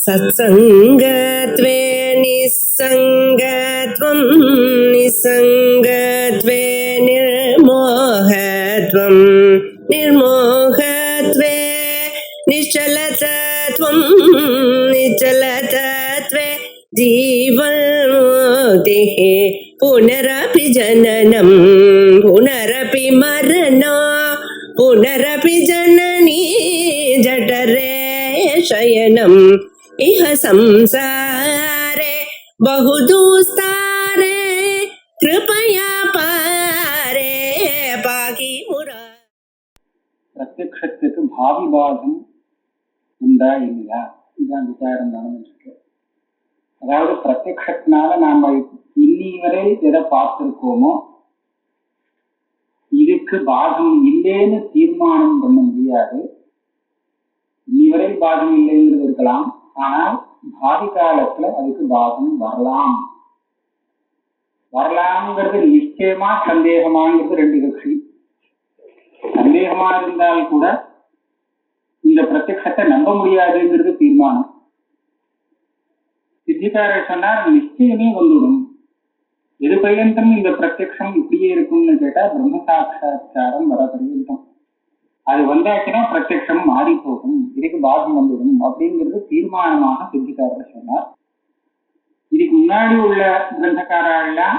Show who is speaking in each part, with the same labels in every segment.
Speaker 1: सत्सङ्गत्वे निस्सङ्गत्वं निस्सङ्गत्वे निर्मोहत्वं निर्मोहत्वे निश्चलतत्वं निश्चलतत्वे जीवन्मुक्तिः पुनरपि जननं पुनरपि मरणं पुनरपि जननी जठरे शयनम् इह संसारे बहुदुस्तारे कृपया पारे पाहि मुरा.
Speaker 2: பிரத்யக்ஷத்துக்கு பாவி பாகம் உண்டா இல்லையா இதுதான் விசாரம் நடந்துருக்கு. அதாவது பிரத்யக்ஷத்தினால நாம இன்னி வரை எதை பார்த்திருக்கோமோ இதுக்கு பாகம் இல்லைன்னு தீர்மானம் பண்ண முடியாது. இன்னி வரை பாகம் இல்லைங்கிறது இருக்கலாம், ஆனால் பாவி காலத்துல அதுக்கு பாகம் வரலாம்ங்கிறது நிச்சயமா சந்தேகமாங்கிறது ரெண்டு கட்சி. சந்தேகமா இருந்தால் கூட இந்த பிரத்யக்ஷத்தை நம்ப முடியாதுங்கிறது தீர்மானம். சித்திகாரர் சொன்னார் நிச்சயமே வந்துடும். எது பர்யந்தம் இந்த பிரத்யக்ஷம் இப்படியே இருக்கும்னு கேட்டா பிரம்ம சாட்சா்காரம் வர பர்யந்தம். அது வந்தாச்சுன்னா பிரத்யக்ஷம் மாறி போகும், இதுக்கு பாகம் வந்துடும் அப்படிங்கிறது தீர்மானமாக சித்திகாரர் சொன்னார். இதுக்கு முன்னாடி உள்ள கிரந்தக்காரெல்லாம்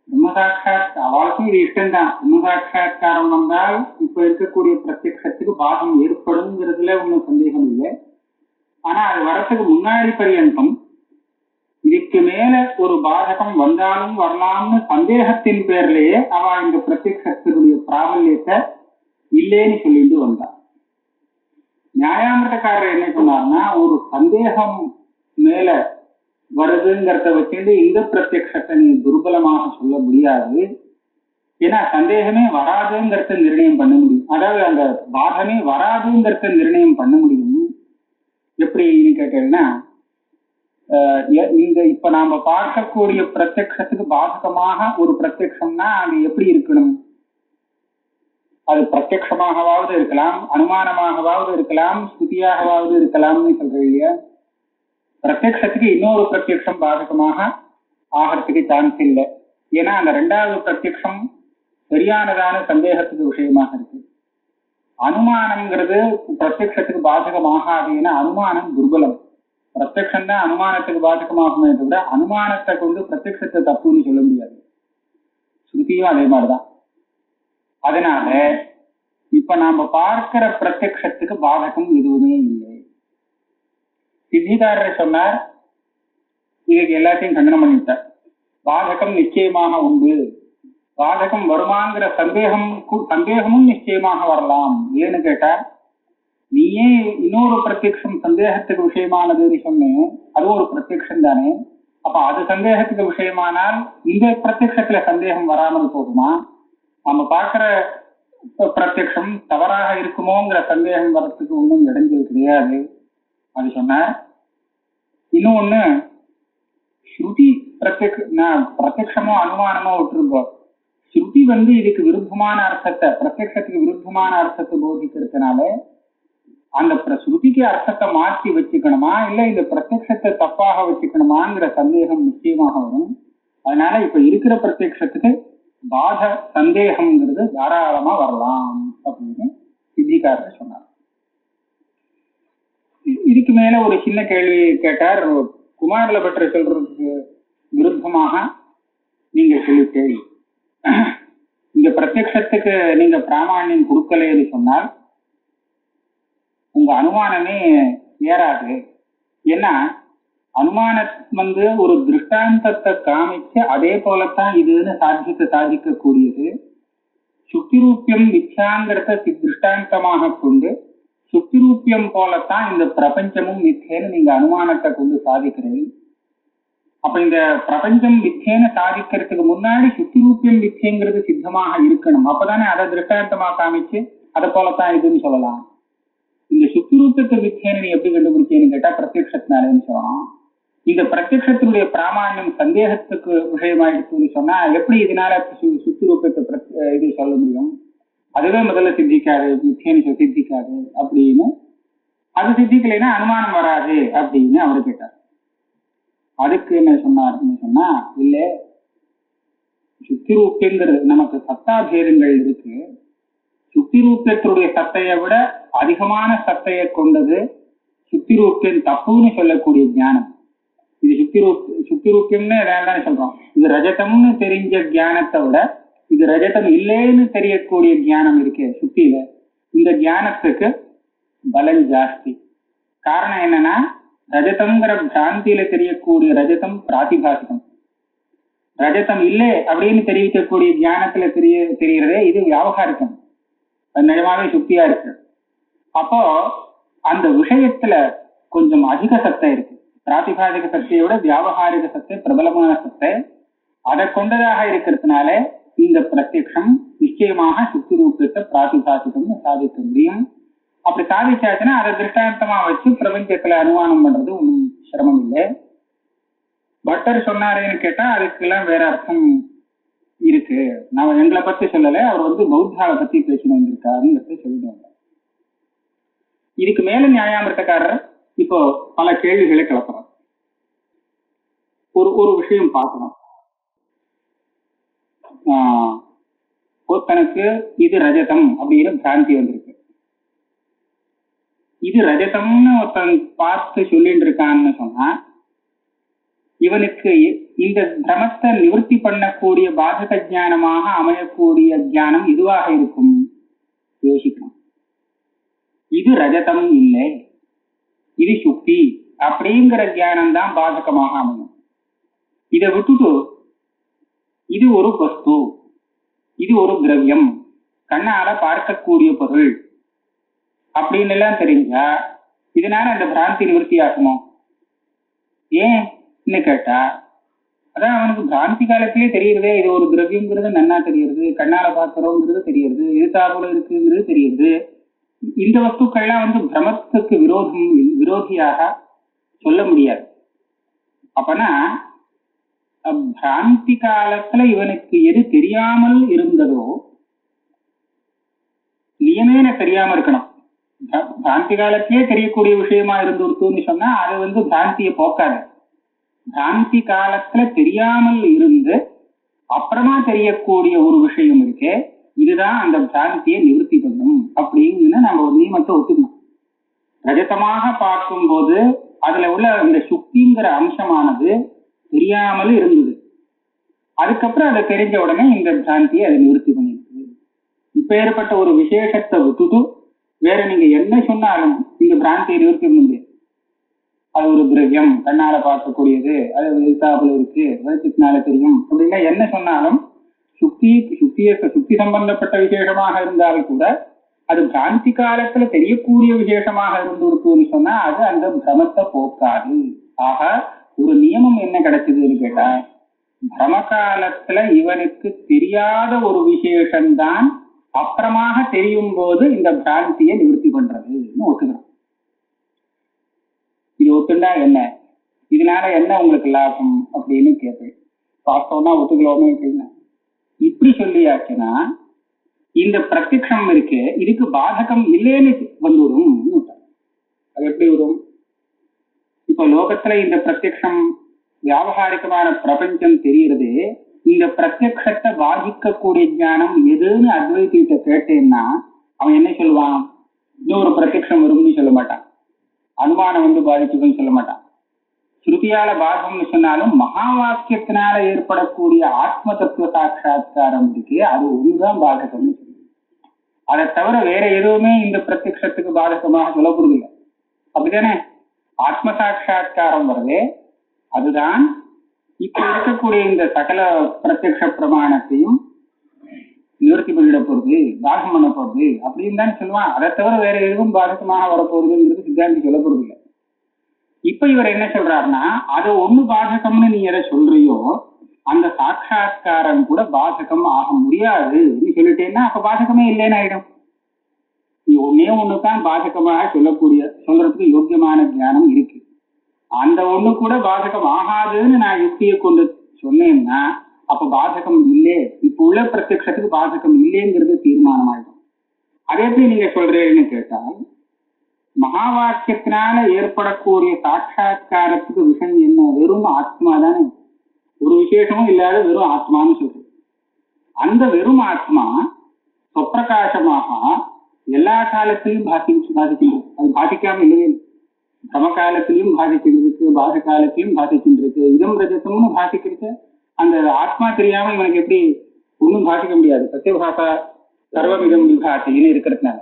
Speaker 2: பிரம்ம சாட்சாத் அவளுக்கும் இது இஷ்டம்தான். பிரம்ம சாட்சா்காரம் வந்தால் இப்ப இருக்கக்கூடிய பிரத்யக்ஷத்துக்கு பாகம் ஏற்படுங்கிறதுல ஒன்றும் சந்தேகம் இல்லை. ஆனா அது வரத்துக்கு முன்னாடி பர்யந்தம் இதுக்கு மேல ஒரு பாதகம் வந்தாலும் வரலாம்னு சந்தேகத்தின் பேர்லயே அவ இந்த பிரத்யக்ஷத்தினுடைய பிராபல்யத்தை இல்லேன்னு சொல்லிட்டு வந்தான். நியாயாமிரதக்காரர் என்ன சொன்னார்னா, ஒரு சந்தேகம் மேல வருதுங்கிறத வச்சுட்டு இந்த பிரத்யக்ஷத்தை நீ துர்பலமாக சொல்ல முடியாது. ஏன்னா சந்தேகமே வராதுங்கிறத நிர்ணயம் பண்ண முடியும். அதாவது அந்த பாதமே வராதுங்கிறத நிர்ணயம் பண்ண முடியும். எப்படின்னு கேட்டீங்கன்னா, நீங்க இப்ப நாம பார்க்கக்கூடிய பிரத்யக்ஷத்துக்கு பாதகமாக ஒரு பிரத்யக்ஷம்னா அது எப்படி இருக்கணும்? அது பிரத்யக்ஷமாகவாவது இருக்கலாம், அனுமானமாகவாவது இருக்கலாம், ஸ்ருதியாகவாவது இருக்கலாம்னு சொல்றீங்க இல்லையா? பிரத்யக்ஷத்துக்கு இன்னொரு பிரத்யக்ஷம் பாதகமாக ஆகிறதுக்கு சான்ஸ் இல்லை. ஏன்னா அந்த ரெண்டாவது பிரத்யக்ஷம் சரியானதான சந்தேகத்துக்கு விஷயமாக இருக்கு. அனுமானம்ங்கிறது பிரத்யக்ஷத்துக்கு பாதகமாகாது. ஏன்னா அனுமானம் துர்பலம். பிரத்யக்ஷம் தான் அனுமானத்துக்கு பாதகமாகுமே தவிர அனுமானத்தை கொண்டு பிரத்யக்ஷத்தை தப்புன்னு சொல்ல முடியாது. ஸ்ருதியும் அதே மாதிரிதான். அதனால இப்ப நாம பார்க்கிற பிரத்யக்ஷத்துக்கு பாதகம் எதுவுமே இல்லை. சித்திகாரர் சொன்னார், இதுக்கு எல்லாத்தையும் கண்டனம் பண்ணிட்டார். பாதகம் நிச்சயமாக உண்டு, பாதகம் வருமாங்கிற சந்தேகமும் நிச்சயமாக வரலாம். ஏன்னு கேட்டா, நீயே இன்னொரு பிரத்யக்ஷம் சந்தேகத்துக்கு விஷயமானதுன்னு சொன்னேன், அது ஒரு பிரத்யக்ஷம் தானே. அப்ப அது சந்தேகத்துக்கு விஷயமானால் இந்த பிரத்யக்ஷத்துல சந்தேகம் வராமல் போகுமா? நம்ம பார்க்கிற பிரத்யக்ஷம் தவறாக இருக்குமோங்கிற சந்தேகம் வர்றதுக்கு ஒன்றும் இடைஞ்சல் கிடையாது. அது சொன்னார். இன்னொன்னு, ஸ்ருதி பிரத்யக்ஷமோ அனுமானமோ விட்டுருக்கோம். ஸ்ருதி இதுக்கு விருத்தமான அர்த்தத்தை, பிரத்யக்ஷத்துக்கு விருத்தமான அர்த்தத்தை போதிக்கிறதுனால அந்த ஸ்ருதிக்கு அர்த்தத்தை மாற்றி வச்சுக்கணுமா இல்ல இந்த பிரத்யக்ஷத்தை தப்பாக வச்சுக்கணுமாங்கிற சந்தேகம் நிச்சயமாக வரும். அதனால இப்ப இருக்கிற பிரத்யக்ஷத்துக்கு பாத சந்தேகம்ங்கிறது தாராளமா வரலாம் அப்படின்னு சித்திகாரர் சொன்னார். இதுக்கு மேல ஒரு சின்ன கேள்வி கேட்டார். குமாரில பற்றி சொல்றதுக்கு விருத்தமாக நீங்க சொல்லிட்டு இந்த பிரத்யக்ஷத்துக்கு நீங்க பிராமாண்யம் கொடுக்கலன்னு சொன்னால் உங்க அனுமானமே ஏறாது. ஏன்னா அனுமானம் ஒரு திருஷ்டாந்தத்தை காமிச்சு அதே போலத்தான் இதுன்னு சாதிக்கக்கூடியது. சுத்திரூப்பியம் மித்யாங்கிறத திருஷ்டாந்தமாக கொண்டு சுத்திரூப்பியம் போலத்தான் இந்த பிரபஞ்சமும் மித்தேன்னு நீங்க அனுமானத்தை கொண்டு சாதிக்கிறீங்க. அப்ப இந்த பிரபஞ்சம் மித்தேன்னு சாதிக்கிறதுக்கு முன்னாடி சுத்திரூப்பியம் மித்தியங்கிறது சித்தமாக இருக்கணும். அப்பதானே அதை திருஷ்டாந்தமா காமிச்சு அதை போலத்தான் இதுன்னு சொல்லலாம். இந்த சுத்திரூப்பத்தை மித்தியன்னு நீ எப்படி கண்டுபிடிச்சேன்னு கேட்டா பிரத்யக்ஷத்தினாலேன்னு சொல்லலாம். இந்த பிரத்யக்ஷத்தினுடைய பிராமாண்யம் சந்தேகத்துக்கு விஷயமாயிடுச்சுன்னு சொன்னா எப்படி இதனால சுத்திரூப்பத்தை இது சொல்ல முடியும்? அதுவே முதல்ல சித்திக்காது, மித்தியன்னு சித்திக்காது அப்படின்னு அது சித்திக்கலைன்னா அனுமானம் வராது அப்படின்னு அவரு கேட்டார். அதுக்கு என்ன சொன்னாருன்னு சொன்னா, இல்ல சுத்தி ரூபியங்கிறது நமக்கு சத்தாபேதங்கள் இருக்கு. சுத்தி ரூபியத்தினுடைய சத்தையை விட அதிகமான சத்தையை கொண்டது சுத்தி ரூபியம் தப்புன்னு சொல்லக்கூடிய ஞானம். இது சுத்தி ரூபியம்னு எதாவது சொல்றோம். இது ரஜதம்னு தெரிஞ்ச ஞானத்தை விட இது ரஜதம் இல்லைன்னு தெரியக்கூடிய ஞானம் இருக்கே சுத்தியில, இந்த ஞானத்துக்கு பலம் ஜாஸ்தி. காரணம் என்னன்னா, ரஜதம்ங்கிற பிராந்தியில தெரியக்கூடிய ரஜதம் பிராதிபாசிகம். ரஜதம் இல்லை அப்படின்னு தெரிவிக்கக்கூடிய ஞானத்துல தெரிகிறதே இது வியாபகாரிக்கம், அது நிஜமாவே சுத்தியா இருக்கு. அப்போ அந்த விஷயத்துல கொஞ்சம் அதிக சத்தை இருக்கு. பிராதிபாசிக சக்தியை விட வியாபகாரிக சத்தை பிரபலமான சத்தை, அதை கொண்டதாக இருக்கிறதுனால இந்த பிரத்யக்ஷம் நிச்சயமாக சுத்தி ரூபத்தை பிராதிபாசிகம்னு சாதிக்க முடியும். அப்படி சாதிச்சாச்சுன்னா அதை திருஷ்டாந்தமா வச்சு பிரபஞ்சத்துல அனுமானம் பண்றது ஒன்றும் சிரமம் இல்லை. பட்டர் சொன்னாரேன்னு கேட்டா அதுக்கெல்லாம் வேற அர்த்தம் இருக்கு. நான் எங்களை பத்தி சொல்லலை, அவர் பௌத்தாவை பத்தி பேசிட்டு வந்திருக்காருன்னு சொல்லிடுவாங்க. இதுக்கு மேல நியாயாமிர்த்தக்காரர் இப்போ பல கேள்விகளை கிளப்புறார். ஒரு விஷயம் பார்க்கணும். ஒருத்தனுக்கு இது ரஜதம் அப்படின்னு பிராந்தி வந்திருக்கு. இது ரஜதம்னு ஒருத்தன் பார்த்து சொல்லிட்டு இருக்கான்னு சொன்னா, இவனுக்கு இந்த பிரமத்தை நிவர்த்தி பண்ணக்கூடிய பாதக ஞானமாக அமையக்கூடிய ஞானம் இதுவாக இருக்கும். யோசிக்கணும். இது ரஜதம் இல்லை, இது சுக்தி அப்படிங்கிற ஞானம் தான் பாதகமாக அமையும். இதை விட்டுட்டு இது ஒரு வஸ்து, இது ஒரு திரவியம், கண்ணால பார்க்கக்கூடிய பொருள் அப்படின்னு எல்லாம் தெரிஞ்சா இதனால அந்த பிராந்தி நிவர்த்தி ஆகுமோ? ஏன்னு கேட்டா, அதான் அவனுக்கு பிராந்தி காலத்திலே தெரியுறதே இது ஒரு திரவியம்ங்கிறது நன்னா தெரியுது, கண்ணால பார்க்கிறோங்கிறது தெரியுது, எதிர்த்தாப்புல இருக்குங்கிறது தெரியுது. இந்த வஸ்துக்கள்லாம் பிரமத்துக்கு விரோதியாக சொல்ல முடியாது. அப்பனா பிராந்தி காலத்துல இவனுக்கு எது தெரியாமல் இருந்ததோ நியமேன தெரியாம இருக்கணும். பிராந்தி காலத்திலே தெரியக்கூடிய விஷயமா இருந்துருத்துன்னு சொன்னா அது பிராந்தியை போக்காது. பிராந்தி காலத்துல தெரியாமல் இருந்து அப்புறமா தெரியக்கூடிய ஒரு விஷயம் இருக்கே, இதுதான் அந்த பிராந்தியை நிவர்த்தி பண்ணும் அப்படின்னு நம்ம ஒரு நியமத்தை ஒத்துக்கணும். ரஜதமாக பார்க்கும் போது அதுல உள்ள இந்த சுக்திங்கிற அம்சமானது தெரியாமல் இருந்தது. அதுக்கப்புறம் அதை தெரிஞ்ச உடனே இந்த பிராந்தியை அதை நிவர்த்தி பண்ணிருக்கு. இப்ப ஏற்பட்ட ஒரு விசேஷத்தை விட்டுட்டு வேற நீங்க என்ன சொன்னாலும் இந்த பிராந்தியை நிவர்த்தி பண்ண முடியாது. அது ஒரு திரவியம், கண்ணால பார்க்கக்கூடியது, அது எழுத்தாப்புல இருக்கு, வெளிச்சத்தினால தெரியும் அப்படின்னா என்ன சொன்னாலும் சுக்தி சம்பந்தப்பட்ட விசேஷமாக இருந்தாலும் கூட அது பிராந்தி காலத்துல தெரியக்கூடிய விசேஷமாக இருந்துருக்குன்னு சொன்னா அது அந்த பிரமத்தை போக்காது. ஆக ஒரு நியமம் என்ன கிடைச்சதுன்னு கேட்டா, பிரம காலத்துல இவனுக்கு தெரியாத ஒரு விசேஷம்தான் அப்புறமாக தெரியும் போது இந்த பிராந்தியை நிவர்த்தி பண்றதுன்னு ஒத்துக்கணும். இது ஒத்துண்டா என்ன, இதனால என்ன உங்களுக்கு லாபம் அப்படின்னு கேட்பேன். பார்த்தோம்னா ஒத்துக்கலாமே அப்படின்னா, இப்படி சொல்லியாச்சுன்னா இந்த பிரத்யக்ஷம் இருக்கு, இதுக்கு பாதகம் இல்லைன்னு வந்துடும். அது எப்படி வரும்? இப்ப லோகத்துல இந்த பிரத்யக்ஷம் வியாபகாரிகமான பிரபஞ்சம் தெரிகிறது. இந்த பிரத்யக்ஷத்தை பாதிக்கக்கூடிய ஞானம் எதுன்னு அத்வைத்திட்ட கேட்டேன்னா அவன் என்ன சொல்லுவான்? இன்னொரு பிரத்யக்ஷம் வரும்னு சொல்ல மாட்டான், அனுமானம் பாதிக்குதுன்னு சொல்ல மாட்டான். ஸ்ருதியால பாதகம்னு சொன்னாலும் மகா வாக்கியத்தினால ஏற்படக்கூடிய ஆத்ம தத்துவ சாட்சா்காரம் இருக்கு, அது ஒண்ணுதான் பாதகம்னு சொல்லுது. அதை தவிர வேற எதுவுமே இந்த பிரத்யக்ஷத்துக்கு பாதகமாக சொல்லப்படுது இல்லை. அப்படித்தானே? ஆத்ம சாட்சா்காரம் வருதே, அதுதான் இப்ப இருக்கக்கூடிய இந்த சகல பிரத்யக்ஷ பிரமாணத்தையும் நிவர்த்தி பண்ணிட போறது, பாதகம் பண்ண போறது அப்படின்னு தான் சொல்லுவான். அதை தவிர வேற எதுவும் பாதகமாக வரப்போறதுங்கிறது சித்தாந்தி சொல்லப்படுது இல்லை. இப்ப இவர் என்ன சொல்றாருன்னா, அது ஒண்ணு பாதகம்னு நீ எதை சொல்றியோ அந்த சாட்சா்காரம் கூட பாதகம் ஆக முடியாது நீ சொல்லிட்டேன்னா அப்ப பாதகமே இல்லைன்னு ஆயிடும். நீ ஒன்னே ஒண்ணுதான் பாதகமாக சொல்றதுக்கு யோக்கியமான ஞானம் இருக்கு. அந்த ஒண்ணு கூட பாதகம் ஆகாதுன்னு நான் யுக்தியை கொண்டு சொன்னேன்னா அப்ப பாதகம் இல்லை, இப்ப உள்ள பிரத்யக்ஷத்துக்கு பாதகம் இல்லைங்கிறது தீர்மானம் ஆயிடும். அதே எப்படி நீங்க சொல்றேன்னு கேட்டால், மகா வாக்கியத்தினால ஏற்படக்கூடிய சாட்சா்காரத்துக்கு விஷயம் என்ன? வெறும் ஆத்மா தானே, ஒரு விசேஷமும் இல்லாத வெறும் ஆத்மான்னு சொல்றது. அந்த வெறும் ஆத்மா சொப்பிரகாசமாக எல்லா காலத்திலையும் பாதிக்கின்றது. அது பாதிக்காம இல்லவே இல்லை. சம காலத்திலையும் பாதிக்கின்றிருக்கு, பாத காலத்திலையும் பாதிக்கின்றிருக்கு. இதம் ரஜதம்னு பாதிக்கிறது. அந்த ஆத்மா தெரியாம இவனுக்கு எப்படி ஒன்றும் பாதிக்க முடியாது. சத்தியபாசா சர்வமிதம் விபாத்தின்னு இருக்கிறதுனால.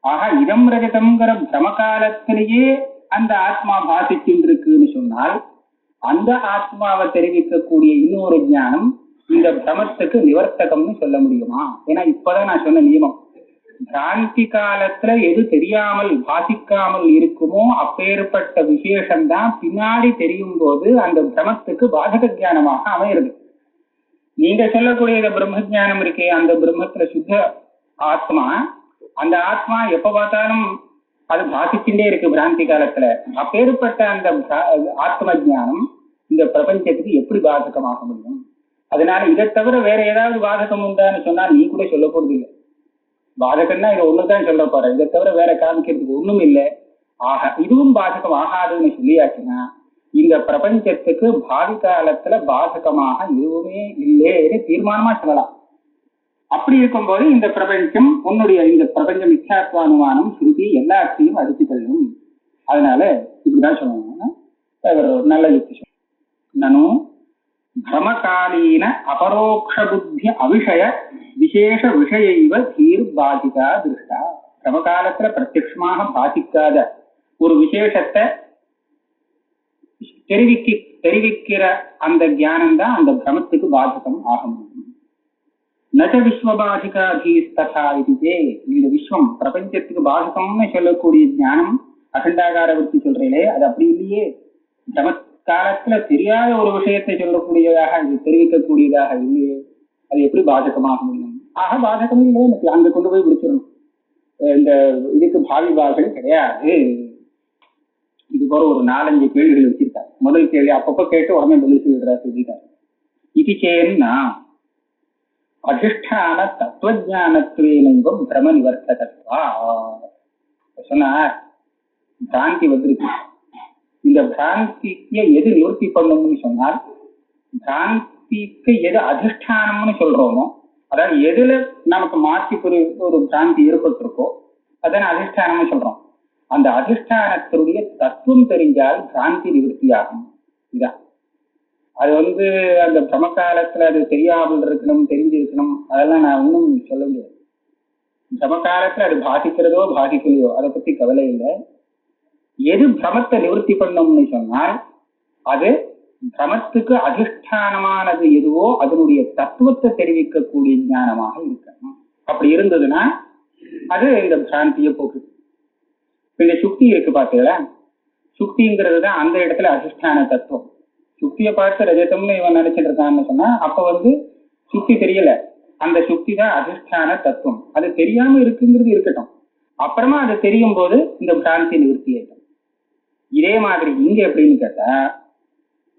Speaker 2: ஆக இதம் ரஜதம்ங்கிற பிரம காலத்திலேயே அந்த ஆத்மா பாதிக்கின்றிருக்குன்னு சொன்னால் அந்த ஆத்மாவை தெரிவிக்கக்கூடிய இன்னொரு ஞானம் இந்த பிரமத்துக்கு நிவர்த்தகம்னு சொல்ல முடியுமா? ஏன்னா இப்பதான் நான் சொன்ன நியமம், பிராந்தி காலத்துல எது தெரியாமல் பாதிக்காமல் இருக்குமோ அப்பேற்பட்ட விசேஷம்தான் பின்னாடி தெரியும் போது அந்த பிரமத்துக்கு பாதக ஞானமாக அமையிறது. நீங்க சொல்லக்கூடிய இந்த பிரம்ம ஜானம் இருக்கே, அந்த பிரம்மத்துல சுத்த ஆத்மா, அந்த ஆத்மா எப்ப பார்த்தாலும் அது பாதிச்சுட்டே இருக்கு பிராந்தி காலத்துல. அப்பேற்பட்ட அந்த ஆத்ம ஜானம் இந்த பிரபஞ்சத்துக்கு எப்படி பாதகமாக முடியும்? அதனால இதை தவிர வேற ஏதாவது பாதகம் உண்டான்னு சொன்னா நீ கூட சொல்ல போறது இல்லை. பாதகம்னா இது ஒண்ணுதான் சொல்ல போற, இதை தவிர வேற காமிக்கிறதுக்கு ஒண்ணும் இல்லை. ஆக இதுவும் பாதகம் ஆகாதுன்னு சொல்லியாச்சுன்னா இந்த பிரபஞ்சத்துக்கு பாதி காலத்துல பாதகமாக எதுவுமே இல்லைன்னு தீர்மானமா சொல்லலாம். அப்படி இருக்கும்போது இந்த பிரபஞ்சம் உன்னுடைய இந்த பிரபஞ்ச மித்யாத்வானுமானம் ஸ்ருதி எல்லாத்தையும் அடித்து தள்ளும். அதனால இப்படிதான் சொல்லுவாங்க. நல்ல யுக்தி நனும் பிரமகாலீன அபரோக்ஷ புத்தி அவிஷய விசேஷ விஷயைவ தீர் பாதிகா திருஷ்டா. பிரமகாலத்துல பிரத்யட்சமாக பாதிக்காத ஒரு விசேஷத்தை தெரிவிக்கிற அந்த ஞானம் தான் அந்த பிரமத்துக்கு பாதகம் ஆக முடியும். நச்ச விஸ்வபாதிகாதீஸ்ததா இதுதே. இந்த விஸ்வம் பிரபஞ்சத்துக்கு பாதகம்னு சொல்லக்கூடிய ஞானம் அகண்டாகார விருத்தி சொல்றீங்களே, அது அப்படி இல்லையே. பிரம காலத்துல தெரியாத ஒரு விஷயத்தை சொல்லக்கூடியதாக இது தெரிவிக்கக்கூடியதாக இல்லையே, அது எப்படி பாதகமாக முடியும்? ஆக பாதகம் இல்லையே, எனக்கு அங்க கொண்டு போய் பிடிச்சிடணும். இந்த இதுக்கு பாவி பாகம் கிடையாது. இது போல ஒரு 4-5 கேள்விகள் வச்சிருக்காரு. முதல் கேள்வி அப்பப்ப கேட்டு உடனே பதில் சொல்லிடுறாரு சொல்லிட்டாரு. இது சேன்னா அதிஷ்டான தத்துவஜானத்துவேனும் பிரம நிவர்த்தகத்வா சொன்னார். பிராந்தி வந்திருக்கு. இந்த பிராந்திக்கு எது நிவர்த்தி பண்ணும்னு சொன்னால், பிராந்திக்கு எது அதிஷ்டானம்னு சொல்றோமோ, அதாவது எதுல நமக்கு மாற்றி ஒரு பிராந்தி ஏற்பட்டிருக்கோ அதான் அதிஷ்டானம்னு சொல்றோம். அந்த அதிஷ்டானத்தினுடைய தத்துவம் தெரிஞ்சால் பிராந்தி நிவர்த்தி ஆகும். இதான் அது அந்த பிரம காலத்துல அது தெரியாமல் இருக்கணும், தெரிஞ்சிருக்கணும், அதெல்லாம் நான் ஒன்றும் சொல்ல முடியாது. பிரம காலத்துல அது பாதிக்கிறதோ பாதிக்கலையோ அதை பத்தி கவலை இல்லை. எது பிரமத்தை நிவர்த்தி பண்ணும்னு சொன்னால் அது பிரமத்துக்கு அதிஷ்டானமானது எதுவோ அதனுடைய தத்துவத்தை தெரிவிக்கக்கூடிய ஞானமாக இருக்கணும். அப்படி இருந்ததுன்னா அது இந்த பிராந்தியை போக்குது. இந்த சுக்தி இருக்கு பார்த்தீங்களா, சுக்திங்கிறது தான் அந்த இடத்துல அதிஷ்டான தத்துவம். சுக்தியை பார்த்து ரஜதம்னு இவன் நினைச்சிட்டு இருக்கான்னு சொன்னா அப்ப சுக்தி தெரியல, அந்த சுக்தி தான் அதிஷ்டான தத்துவம். அது தெரியாம இருக்குங்கிறது இருக்கட்டும், அப்புறமா அது தெரியும் போது இந்த பிராந்தி நிவர்த்தி ஆயிடும். இதே மாதிரி இங்க எப்படின்னு கேட்டா,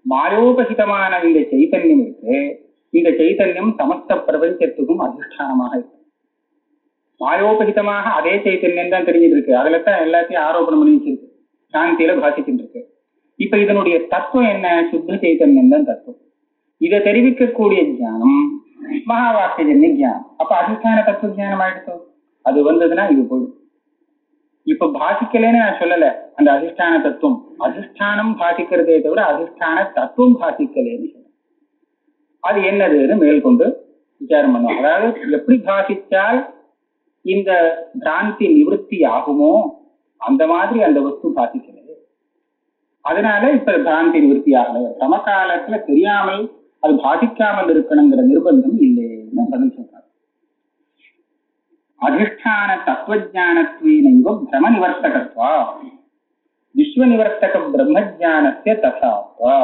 Speaker 2: மாயோபகிதமான இந்த சைத்தன்யம் இருக்கு. இந்த சைத்தன்யம் சமஸ்த பிரபஞ்சத்துக்கும் அதிஷ்டானமாக இருக்கு. மாயோபகிதமாக அதே சைத்தன்யம் தான் தெரிஞ்சிட்டு இருக்கு. அதுல தான் எல்லாத்தையும் ஆரோபணம் பண்ணி வச்சிருக்கு, சாந்தியில பாசிக்கிட்டு இருக்கு. இப்ப இதனுடைய தத்துவம் என்ன? சுத்த சைத்தன்யம் தான் தத்துவம். இதை தெரிவிக்கக்கூடிய ஞானம் மகா வாக்கியஜன்ய ஞானம். அப்ப அதிஷ்டான தத்துவ ஞானம் ஆயிடுச்சு. அது வந்ததுன்னா இது போடும். இப்ப பாசிக்கலன்னு நான் சொல்லல, அந்த அதிஷ்டான தத்துவம் அதிஷ்டானம் பாசிக்கிறதே தவிர அதிஷ்டான தத்துவம் பாசிக்கலன்னு சொல்ல. அது என்னதுன்னு மேற்கொண்டு விசாரம் பண்ணுவோம். அதாவது எப்படி பாசிச்சால் இந்த பிராந்தி நிவர்த்தி ஆகுமோ அந்த மாதிரி அந்த வஸ்து பாசிக்கிறது. அதனால இப்ப பிராந்தி நிவர்த்தி ஆகல. சமகாலத்துல தெரியாமல் அது பாதிக்காமல் இருக்கணுங்கிற நிர்பந்தம் இல்லைன்னு பதில் சொல்றாங்க. அதிஷ்டான தத்துவஜானத்வேனைவ பிரம நிவர்த்தகத்வா விஸ்வ நிவர்த்தக பிரம்மஜானஸ்ய ததாத்வா.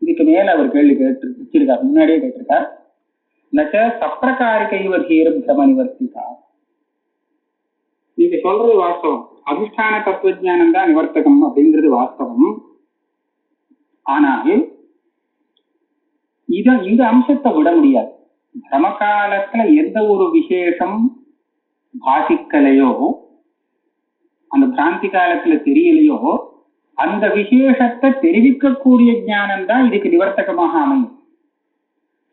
Speaker 2: இதுக்கு மேல அவர் கேள்வி கேட்டிருக்கார், முன்னாடியே கேட்டிருக்கார். நச்ச சப்பிரகாரிகைவ தீர பிரம நிவர்த்திகா. நீங்க சொல்றது வாஸ்தவம், அதிஷ்டான தத்துவஜானம் தான் நிவர்த்தகம் அப்படிங்கிறது வாஸ்தவம். ஆனால் இந்த அம்சத்தை விட முடியாது. சமகாலத்துல எந்த ஒரு விசேஷம் பாசிக்கலையோ அந்த பிராந்தி காலத்துல தெரியலையோ அந்த விசேஷத்தை தெரிவிக்கக்கூடிய ஞானம் தான் இதுக்கு நிவர்த்தகமாக அமையும்.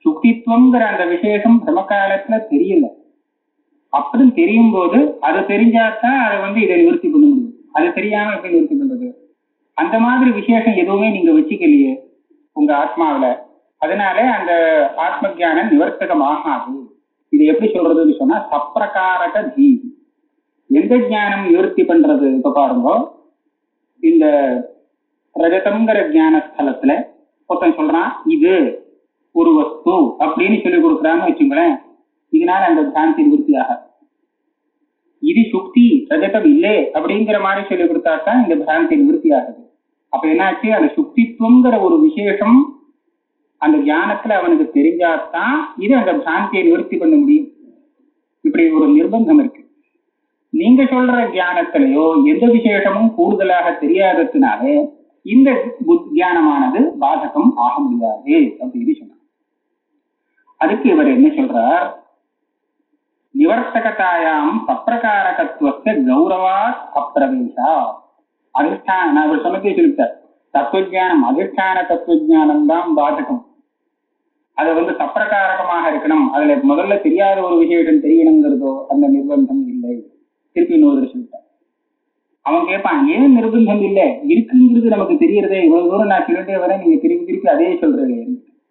Speaker 2: சுக்தித்துவங்கிற அந்த விசேஷம் பிரம காலத்துல தெரியல. அப்படி தெரியும் போது அது தெரிஞ்சாதான் அதை இதை நிவர்த்தி பண்ண முடியும். அது தெரியாம எப்படி நிவர்த்தி பண்றது? அந்த மாதிரி விசேஷம் எதுவுமே நீங்க வச்சுக்கலையே உங்க ஆத்மாவில. அதனால அந்த ஆத்ம ஜானம் நிவர்த்தகமாகாது. இது எப்படி சொல்றதுன்னு சொன்னா சப்பிரகாரக தீ. எந்த ஞானம் நிவர்த்தி பண்றது? இப்ப பாருங்க, இந்த ரஜதம்ங்கிற ஞான ஸ்தலத்துல ஒருத்தன் சொல்றான் இது ஒரு வஸ்து அப்படின்னு சொல்லி கொடுக்குறான்னு வச்சுங்களேன், இதனால அந்த பிராந்தி நிவர்த்தி ஆகாது. இது சுக்தி ரஜதம் இல்லை அப்படிங்கிற மாதிரி சொல்லி கொடுத்தாதான் இந்த பிராந்தி நிவர்த்தி ஆகுது. அப்ப என்னாச்சு, அந்த சுக்தித்துவங்கிற ஒரு விசேஷம் அந்த ஞானத்துல அவனுக்கு தெரிஞ்சாதான் இது அந்த பிராந்தியை நிவர்த்தி பண்ண முடியும். இப்படி ஒரு நிர்பந்தம் இருக்கு. நீங்க சொல்ற ஞானத்திலேயோ எந்த விசேஷமும் கூடுதலாக தெரியாததுனால இந்த ஞானமானது பாதகம் ஆக முடியாது அப்படின்னு சொன்னார். அதுக்கு இவர் என்ன சொல்றார், நிவர்த்தகதாயாம் சப்பிரகாரகத்துவத்தை கௌரவாத் அப்பிரவேசா. அதிஷ்டான நான் இவர் சொன்னதே சொல்லிட்டார். தத்துவஜானம் அதிஷ்டான தத்துவஜானம் தான் பாதகம். அது சப்பிரகாரகமாக இருக்கணும். அதுல முதல்ல தெரியாத ஒரு விசேஷம் தெரியணுங்கிறதோ அந்த நிர்பந்தம் இல்லை. திருப்பி இன்னொரு சொல்லிட்டார். அவன் கேட்பான், ஏன் நிர்பந்தம் இல்லை? இருக்குங்கிறது நமக்கு தெரியறதே, இவ்வளவு தூரம் நான் சொல்லிட்டே வரேன், நீங்க திருப்பி திருப்பி அதே சொல்றது.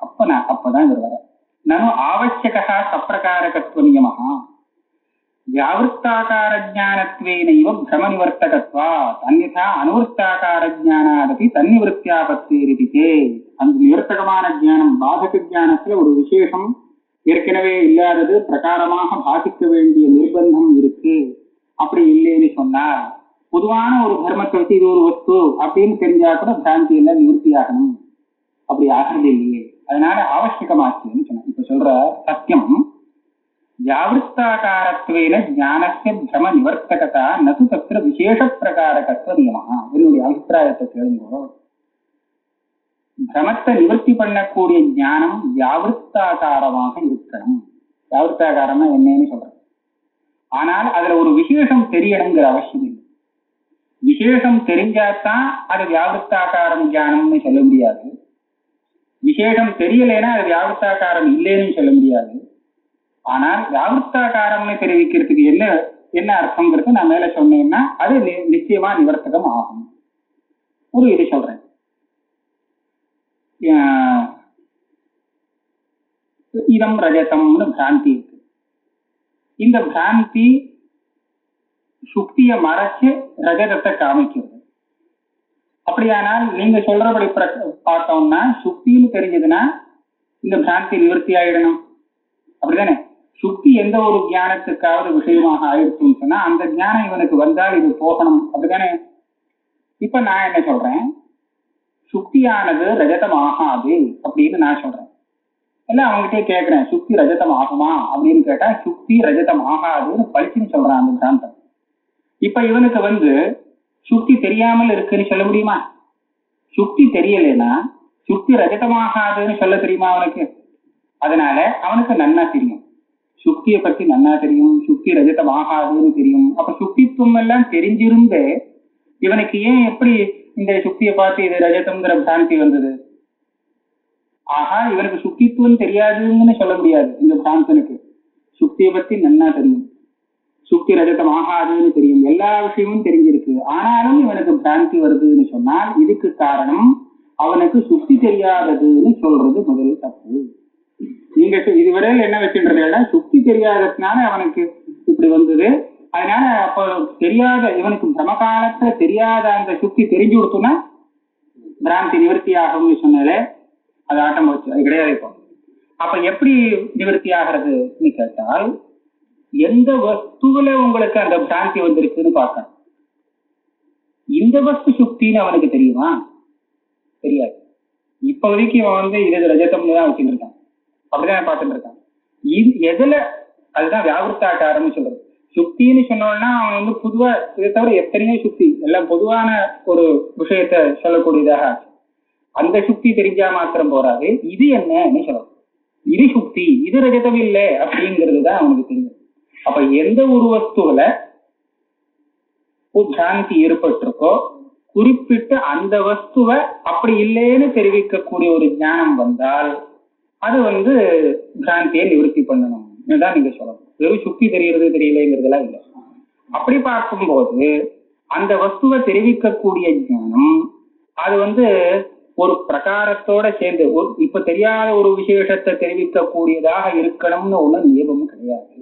Speaker 2: அப்பதான் இவர் வர நானும் ஆவசியகா சப்பிரகாரகத்துவ நியமஹா வியாவிருத்தாகார ஜானத்வேனைவ பிரம நிவர்த்தகத்வாத் அன்யதா அனுவர்த்தாகார ஜானாதபி தன்னிவர்த்தியாபத்தேரிதிகே. அந்த நிவர்த்தகமான ஜானம் பாதக ஜானத்துல ஒரு விசேஷம் ஏற்கனவே இல்லாதது பிரகாரமாக பாதிக்க வேண்டிய நிர்பந்தம் இருக்கு. அப்படி இல்லைன்னு சொன்னார் பொதுவான ஒரு தர்மத்தை வச்சு இது ஒரு வஸ்து அப்படின்னு தெரிஞ்சா கூட பிராந்தி எல்லாம் நிவர்த்தி ஆகணும். அப்படி ஆகிறது இல்லையே, அதனால அவசியமாச்சுன்னு சொன்ன. இப்ப சொல்ற சத்தியம் வியாவிருத்தாகாரத்வேன ஞானஸ்ய பிரம நிவர்த்தகதா நது தத்திர விசேஷ பிரகாரகத்துவ நியமஹா. என்னுடைய அபிப்பிராயத்தை கேளுங்கோ. பிரமத்தை நிவர்த்தி பண்ணக்கூடிய ஞானம் வியாவிருத்தாகாரமாக இருக்கணும். வியாவிருத்தாகாரம்னா என்னன்னு சொல்றேன். ஆனால் அதுல ஒரு விசேஷம் தெரியணுங்கிற அவசியம் இல்லை. விசேஷம் தெரிஞ்சாதான் அது வியாவிருத்தாகாரம் ஞானம்னு சொல்ல முடியாது. விசேஷம் தெரியலைன்னா அது வியாவிருத்தாகாரம் இல்லைன்னு சொல்ல முடியாது. ஆனால் வியாவிருத்தாகாரம்னு தெரிவிக்கிறதுக்கு என்ன அர்த்தம்ங்கிறது நான் மேல சொன்னேன்னா அது நிச்சயமா நிவர்த்தகம் ஆகும். ஒரு இது சொல்றேன். இதம் ரஜதம்னு பிராந்தி இருக்கு. இந்த பிராந்தி சுக்திய மறைச்சு ரஜதத்தை காமிக்கிறது. அப்படியானால் நீங்க சொல்றபடி பார்த்தோம்னா சுக்தின்னு தெரிஞ்சதுன்னா இந்த பிராந்தி நிவர்த்தி ஆயிடணும். அப்படிதானே? சுக்தி எந்த ஒரு ஞானத்துக்காவது விஷயமாக ஆயிடுச்சுன்னு சொன்னா அந்த ஞானம் இவனுக்கு வந்தால் இது போகணும். அப்படிதானே? இப்ப நான் என்ன சொல்றேன், சுக்தியானது ரஜதம் ஆகாது அப்படின்னு நான் சொல்றேன். எல்லாம் அவங்ககிட்டே கேட்கிறேன், சுக்தி ரஜதம் ஆகுமா அப்படின்னு கேட்டா சுக்தி ரஜதம் ஆகாதுன்னு பழிச்சுன்னு சொல்றான் அந்த பிராந்தம். இப்ப இவனுக்கு சுக்தி தெரியாமல் இருக்குன்னு சொல்ல முடியுமா? சுக்தி தெரியலைன்னா சுக்தி ரஜதமாகாதுன்னு சொல்ல தெரியுமா அவனுக்கு? அதனால அவனுக்கு நன்னா தெரியும், சுக்தியை பத்தி நன்னா தெரியும், சுக்தி ரஜதம் ஆகாதுன்னு தெரியும். அப்ப சுக்தித்துவம் எல்லாம் தெரிஞ்சிருந்து இவனுக்கு ஏன் எப்படி இந்த சுக்தியை பார்த்து இது ரஜதம்ங்கிற பிராந்தி வந்தது? ஆஹா, இவனுக்கு சுக்தித்துவம் தெரியாதுன்னு சொல்ல முடியாது. இந்த பிராந்தனுக்கு சுக்தியை பத்தி நன்னா தெரியும், சுக்தி ரஜதம் ஆகாதுன்னு தெரியும், எல்லா விஷயமும் தெரிஞ்சிருக்கு. ஆனாலும் இவனுக்கு பிராந்தி வருதுன்னு சொன்னால் இதுக்கு காரணம் அவனுக்கு சுக்தி தெரியாததுன்னு சொல்றது முதல் தப்பு. நீங்க இதுவரை என்ன வச்சுன்றதுனா சுக்தி தெரியாததுனால அவனுக்கு இப்படி வந்தது. அதனால அப்ப தெரியாத இவனுக்கு பிரமகாலத்துல தெரியாத அந்த சுக்தி தெரிஞ்சு கொடுத்தோம்னா பிராந்தி நிவர்த்தி ஆகும்னு சொன்னாலே அது ஆட்டம் வச்சு அது கிடையாது. இப்போ அப்ப எப்படி நிவர்த்தி ஆகிறதுன்னு கேட்டால் எந்த வஸ்துவில உங்களுக்கு அந்த பிராந்தி வந்திருக்குன்னு பார்க்கணும். இந்த வஸ்து சுக்தின்னு அவனுக்கு தெரியுமா? தெரியாது. இப்போதைக்கு அவன் இது ரஜதம்னு தான் வச்சுட்டு இருக்கான், அப்படிதான் பார்த்துட்டு இருக்கான். எதுல அதுதான் வியாவிருத்தாகாரம்னு சொல்றது. சுக்தின்னு சொன்னோம்னா அவன் பொதுவா இதை தவிர எத்தனையோ சுக்தி எல்லாம் பொதுவான ஒரு விஷயத்த சொல்லக்கூடியதாக அந்த சுக்தி தெரிஞ்சா மாத்திரம் போறாது. இது என்னன்னு சொல்லணும், இது சுக்தி, இது ரஜதம் இல்லை அப்படிங்கிறது தான் அவனுக்கு தெரியும். அப்ப எந்த ஒரு வஸ்துவில பிராந்தி ஏற்பட்டிருக்கோ குறிப்பிட்டு அந்த வஸ்துவை அப்படி இல்லைன்னு தெரிவிக்கக்கூடிய ஒரு ஞானம் வந்தால் அது பிராந்தியை நிவர்த்தி பண்ணணும் தான் நீங்க சொல்லணும். வெறும் சுத்தி தெரியறது தெரியலைங்கிறதுலாம் இல்லை. அப்படி பார்க்கும்போது அந்த வஸ்துவை தெரிவிக்கக்கூடிய ஞானம் அது ஒரு பிரகாரத்தோட சேர்ந்து இப்ப தெரியாத ஒரு விசேஷத்தை தெரிவிக்கக்கூடியதாக இருக்கணும்னு ஒண்ணு நியமமும் கிடையாது.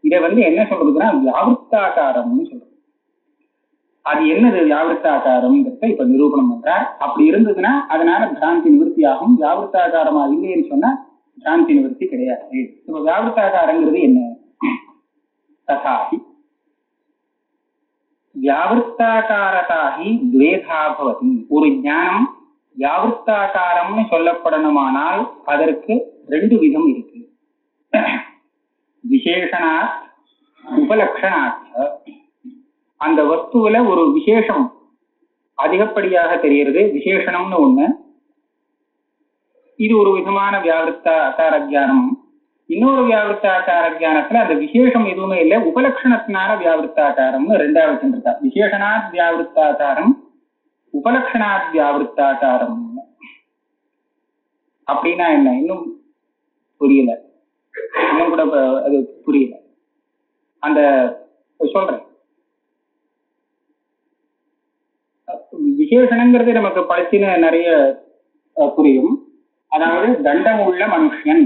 Speaker 2: இதை என்ன சொல்றதுன்னா வியாவிருத்தாகாரம்னு சொல்றது. அது என்னது வியாவிருத்தாகாரம்ங்கிறத இப்ப நிரூபணம் பண்றார். அப்படி இருந்ததுன்னா அதனால பிராந்தி நிவர்த்தி ஆகும். வியாவிருத்தாகாரமா இல்லைன்னு சொன்னா பிராந்தி நிவர்த்தி கிடையாது. இப்ப வியாவிருத்தாகாரங்கிறது என்ன? ததாஹி வியாவிருத்தாகாரதாஹி துவேதா பவதி. ஒரு ஞானம் வியாவிருத்தாகாரம்னு சொல்லப்படணுமானால் அதற்கு ரெண்டு விதம் இருக்கு. விசேஷணாத் உபலக்ஷணாத். அந்த வஸ்துவில ஒரு விசேஷம் அதிகப்படியாக தெரிகிறது, விசேஷணம்னு ஒண்ணு. இது ஒரு விதமான வியாவிருத்தாகார ஜானம். இன்னொரு வியாவிருத்தாகார ஜானத்துல அந்த விசேஷம் எதுவுமே இல்லை, உபலட்சணத்தினால வியாவிருத்தாகாரம்னு ரெண்டாவது வச்சுருக்கா. விசேஷணாத் வியாவிருத்தாகாரம், உபலட்சணாத் வியாவிருத்தாகாரம். அப்படின்னா என்ன? இன்னும் புரியல, இன்னும் கூட அது புரியல. அந்த சொல்றேன். விசேஷணங்கிறது நமக்கு படிச்சுன்னு நிறைய புரியும். அதாவது தண்டம் உள்ள மனுஷன்,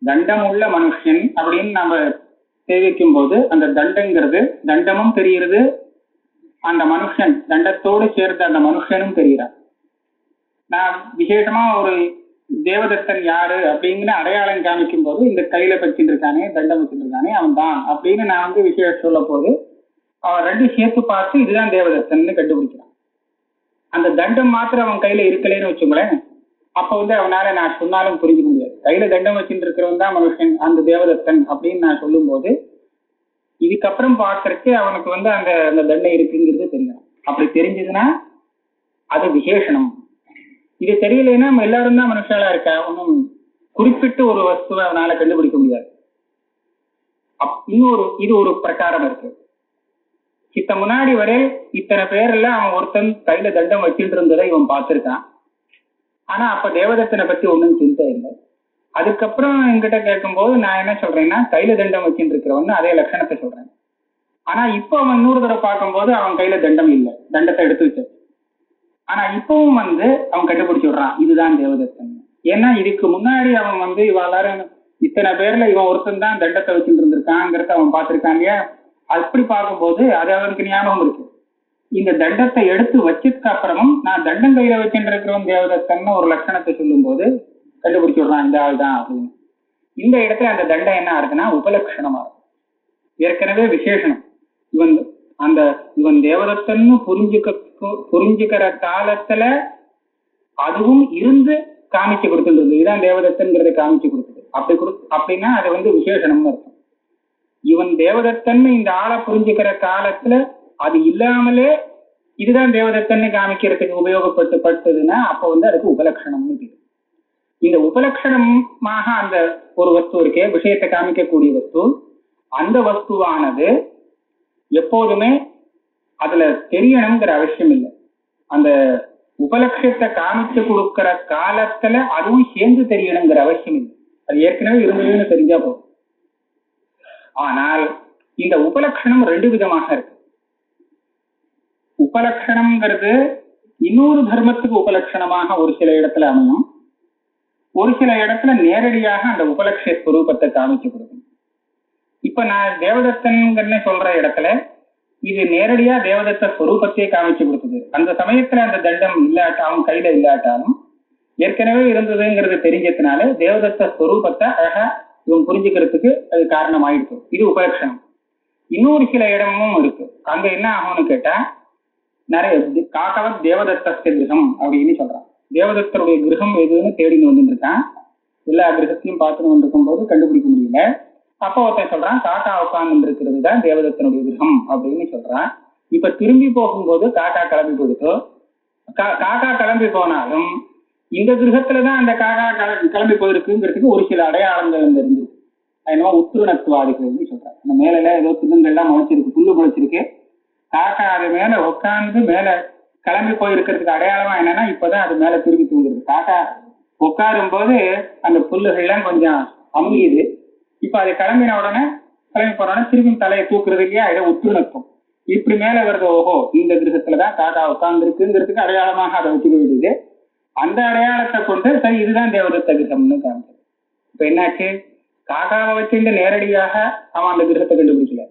Speaker 2: தண்டம் உள்ள மனுஷன் அப்படின்னு நம்ம தெரிவிக்கும் போது அந்த தண்டங்கிறது தண்டமும் தெரிகிறது, அந்த மனுஷன் தண்டத்தோடு சேர்ந்த அந்த மனுஷனும் தெரிகிறான். நான் விசேஷமா ஒரு தேவதத்தன் யாரு அப்படிங்கிற அடையாளம் காமிக்கும் போது இந்த கையில வச்சுட்டு இருக்கானே, தண்டம் வச்சுட்டு இருக்கானே அவன் தான் அப்படின்னு நான் விசேஷம் சொல்ல போது அவன் ரெண்டு சேர்த்து பார்த்து இதுதான் தேவதத்தன் கண்டுபிடிக்கிறான். அந்த தண்டம் மாத்திரம் அவன் கையில இருக்கலன்னு வச்சுங்களேன், அப்ப அவனால நான் சொன்னாலும் புரிஞ்சுக்க முடியாது. கையில தண்டம் வச்சுட்டு இருக்கிறவன் தான் மனுஷன், அந்த தேவதத்தன் அப்படின்னு நான் சொல்லும் போது இதுக்கப்புறம் பார்க்கறதுக்கு அவனுக்கு அந்த அந்த தண்டம் இருக்குங்கிறது தெரியும். அப்படி தெரிஞ்சதுன்னா அது விசேஷனம். இது தெரியலைன்னா நம்ம எல்லாரும் தான் மனுஷாலா இருக்கா, ஒன்னும் குறிப்பிட்டு ஒரு வஸ்துவை அவனால கண்டுபிடிக்க முடியாது. இன்னொரு இது ஒரு பிரகாரம் இருக்கு. இத்த முன்னாடி வரை இத்தனை பேர்ல அவன் ஒருத்தன் கையில தண்டம் வச்சுட்டு இருந்ததை இவன் பார்த்திருக்கான். ஆனா அப்ப தேவதத்தனை பத்தி ஒன்னும் சிந்தை இல்லை. அதுக்கப்புறம் என்கிட்ட கேட்கும் போது நான் என்ன சொல்றேன்னா கையில தண்டம் வச்சுட்டு இருக்கிறவன்னு அதே லட்சணத்தை சொல்றேன். ஆனா இப்ப அவன் இன்னொரு தடவை பார்க்கும்போது அவன் கையில தண்டம் இல்லை, தண்டத்தை எடுத்து வச்சு. ஆனா இப்பவும் அவன் கண்டுபிடிச்சு விடுறான் இதுதான் தேவதத்தன். ஏன்னா இதுக்கு முன்னாடி அவன் இவளாரும் இத்தனை பேர்ல இவன் ஒருத்தன் தான் தண்டத்தை வச்சுட்டு இருந்திருக்காங்கிறத அவன் பார்த்திருக்கான் இல்லையா. அப்படி பார்க்கும்போது அது அவனுக்கு ஞாபகம் இருக்கு. இந்த தண்டத்தை எடுத்து வச்சதுக்கு அப்புறமும் நான் தண்டம் கையில வச்சுட்டு இருக்கிறவன் தேவதத்தன் ஒரு லட்சணத்தை சொல்லும் போது கண்டுபிடிச்சு விடுறான் இந்த ஆள் தான் அப்படின்னு. இந்த இடத்துல அந்த தண்டம் என்ன இருக்குன்னா உபலட்சணமா இருக்கும். ஏற்கனவே விசேஷனம். இவன் தேவதத்தன்னு புரிஞ்சுக்கிற காலத்துல அதுவும் இருந்து காமிச்சு கொடுத்துருந்தது. இதுதான் தேவதத்தன்கிறத காமிச்சு கொடுத்தது. அப்படின்னா அது விசேஷனம்னு இருக்கும். இவன் தேவதத்தன்னு இந்த ஆளை புரிஞ்சுக்கிற காலத்துல அது இல்லாமலே இதுதான் தேவதத்தன்னு காமிக்கிறதுக்கு உபயோகப்பட்டுதுன்னா அப்ப அதுக்கு உபலட்சணம்னு பேரு. இந்த உபலட்சணமாக அந்த ஒரு வஸ்து இருக்கே, விஷயத்தை காமிக்கக்கூடிய வஸ்து, அந்த வஸ்துவானது எப்போதுமே அதுல தெரியணுங்கிற அவசியம் இல்லை. அந்த உபலட்சத்தை காமிச்சு கொடுக்கிற காலத்துல அதுவும் சேர்ந்து தெரியணுங்கிற அவசியம் இல்லை. அது ஏற்கனவே இருந்ததுன்னு தெரிஞ்சா போதும். ஆனால் இந்த உபலட்சணம் ரெண்டு விதமாக இருக்கு. உபலட்சணம்ங்கிறது இன்னொரு தர்மத்துக்கு உபலட்சணமாக ஒரு சில இடத்துல அமையும், ஒரு சில இடத்துல நேரடியாக அந்த உபலட்ச ஸ்வரூபத்தை காமிச்சு கொடுக்கும். இப்ப நான் தேவதத்தன் சொல்ற இடத்துல இது நேரடியா தேவதத்த ஸ்வரூபத்தையே காமிச்சு கொடுத்தது. அந்த சமயத்துல அந்த தண்டம் அவன் கையில இல்லாட்டாலும் ஏற்கனவே இருந்ததுங்கிறது தெரிஞ்சதுனால தேவதத்த ஸ்வரூபத்தை அழகா இவன் புரிஞ்சுக்கிறதுக்கு அது காரணம் ஆயிடுச்சு. இது உபலட்சணம். இன்னொரு சில இடமும் இருக்கு. அங்க என்ன ஆகும்னு கேட்டா நிறைய காக்கவத் தேவதத்த கிரகம் அப்படின்னு சொல்றான். தேவதத்தருடைய கிரகம் எதுன்னு தேடின்னு வந்துட்டு இருக்கான். எல்லா கிரகத்தையும் பார்த்துன்னு வந்துருக்கும் போது கண்டுபிடிக்க முடியல. அப்ப ஒருத்தன் சொல்றான் காக்கா உட்கார்ந்து இருக்கிறது தான் தேவதத்தனுடைய கிரகம் அப்படின்னு சொல்றான். இப்ப திரும்பி போகும்போது காக்கா கிளம்பி போயிடுச்சோ. காக்கா கிளம்பி போனாலும் இந்த கிரகத்துலதான் அந்த காக்கா கிளம்பி போயிருக்குங்கிறதுக்கு ஒரு சில அடையாளங்கள் இருந்து என்னவோ உத்துருணத்துவாதிகள் சொல்றாங்க. அந்த மேல ஏதோ திங்கள்லாம் முளைச்சிருக்கு, புல்லு முளைச்சிருக்கு, காக்கா அது மேல உட்கார்ந்து மேல கிளம்பி போயிருக்கிறதுக்கு அடையாளமா என்னன்னா இப்பதான் அது மேல திரும்பி தூங்குறது. காக்கா உட்காரும் போது அந்த புல்லுகள்லாம் கொஞ்சம் அமுகிது. இப்ப அது கிளம்பி போறோன்னா திரும்பி தலையை தூக்குறது இல்லையா, இதை உற்றுநக்கும். இப்படி மேல வருது, ஓஹோ இந்த கிரகத்துலதான் காக்கா உட்கார்ந்து இருக்குங்கிறதுக்கு அடையாளமாக அதை வச்சுக்க வேண்டியது. அந்த அடையாளத்தை கொண்டு சரி இதுதான் தேவதத்த கிரகம்னு காமிச்சது. இப்ப என்னாச்சு, காக்காவை வச்சுட்டு நேரடியாக அவன் அந்த கிரகத்தை கண்டுபிடிக்கல.